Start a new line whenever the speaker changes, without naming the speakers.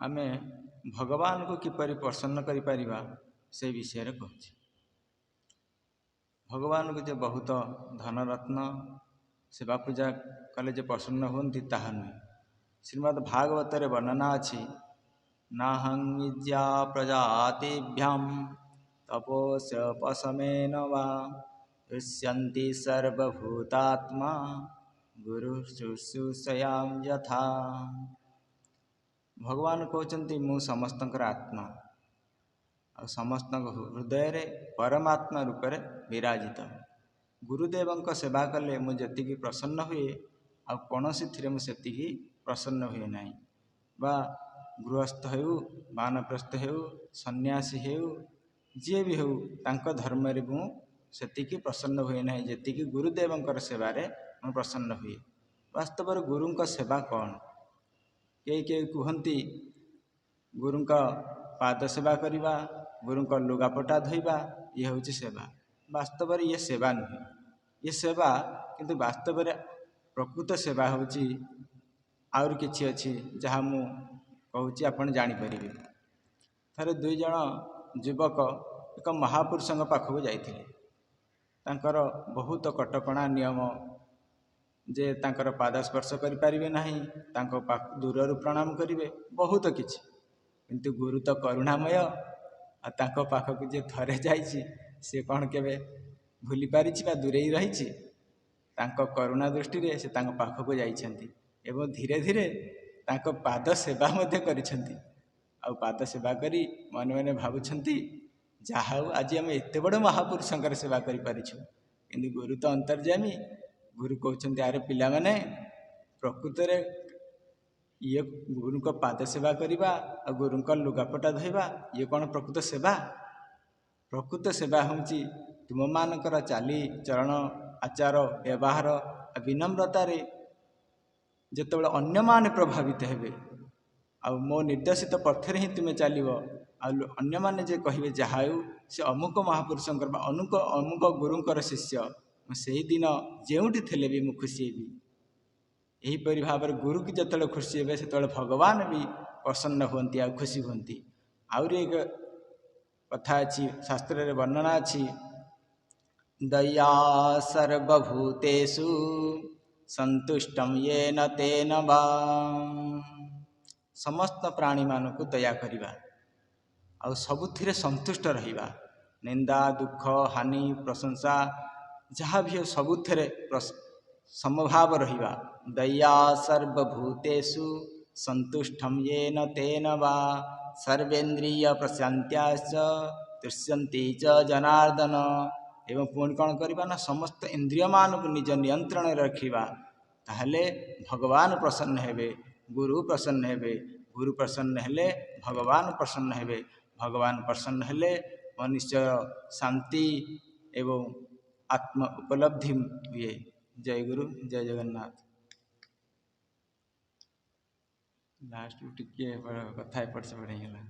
आमे भगवान को किपरि प्रसन्न करि परिबा से विषय रे कहछि। भगवान को जे बहुत धन रत्न सेवा पूजा कले जे प्रसन्न होती ताहा नुहे। श्रीमद् भागवत रे वर्णना अछि नाहं विद्या प्रजातिभ्याम तपोस्यपशमेन वा दृश्यन्ति सर्वभूतात्मा गुरु शुश्रूषयाम यथा। भगवान कहते मु समस्त आत्मा और समस्त हृदय रे परमात्मा रूप में विराजित। गुरुदेव सेवा कले मुझे प्रसन्न हुए आ कौन सी मुझे प्रसन्न हुए ना। बा गृहस्थ हो वानप्रस्थ हो सन्यासी हो जी भी हो तांको धर्म रे मुझे प्रसन्न हुए ना जी गुरुदेव सेवार मु प्रसन्न हुए। वास्तव गुरु सेवा कौन कई कहती गुरु पाद सेवा करवा गुरु लुगापटा धोइबा ये हूँ सेवा। वास्तव ये सेवा नुहे ये सेवा किंतु वास्तव प्रकृत सेवा हूँ आउर किछि अछि जहाँ मु कहूँ आपण जापर। थरे दुई जन युवक एक महापुरुषों पाखक जाइथिले। तांकर बहुत कटकणा नियम जे तांकर पाद स्पर्श करें ना दूर प्रणाम करेंगे बहुत किछि किंतु गुरु तो करुणामय आ तांको पाखक जे थरे जाइछि से कौन केबे भूली पारिछि बा दूरे रही तांको करुणा दृष्टि रे से तांको पाखक जाइछन्ति एवं धीरे धीरे तांको पाद सेवा मध्य करिछन्ति। आ पाद सेवा करी मन मन भावुछन्ति जहा आज आम एत बड़ महापुरुषंकर सेवा करि पारिछु। किंतु गुरु तो अंतर्यामी गुरु कहते अरे पिला माने प्रकृत रे ये गुरु को पाद सेवा करवा और गुरु को लुगापटा धोइबा ये कौन प्रकृत सेवा। प्रकृत सेवा हूँ तुम मानकर चाली चरण आचार व्यवहार विनम्रतार जिते अन्य माने प्रभावित हेबे आ मो निर्देशित पथरे ही तुम्हें चलो अन्य माने जे कहे जहा से अमुक महापुरुषों अमुक अमुक गुरुंकर शिष्य से दिन जोटी थे भी मुझे खुशी हेबी। यहीपरि भाव गुरु की जिते खुशी हे से भगवान भी प्रसन्न होती आ खुशी होती। आउरी एक कथा अच्छी शास्त्र रे वर्णना अच्छी दया सर्वभूतेषु संतुष्टम येन तेन वा। समस्त प्राणी मानक दया करिबा और सबुथिरे संतुष्ट रहिबा निंदा दुख हानि प्रशंसा जहाँ भी हो सबुथिरे समभाव रहिबा। दया सर्वभूतेषु संतुष्टम येन तेन वा सर्वेन्द्रिय प्रशांत्याश्च तुष्यन्ति च जनार्दन। एवं पुणी कौन करवा ना समस्त इंद्रिय मान को निज नियंत्रण रखिबा ताहले भगवान प्रसन्न हेबे गुरु प्रसन्न हेबे गुरु प्रसन्न हेले भगवान प्रसन्न हेबे भगवान प्रसन्न हेले मनुष्य शांति एवं आत्म उपलब्धि हुए। जय गुरु जय जगन्नाथ। लास्ट टिके कथा एपट सेपट होगा।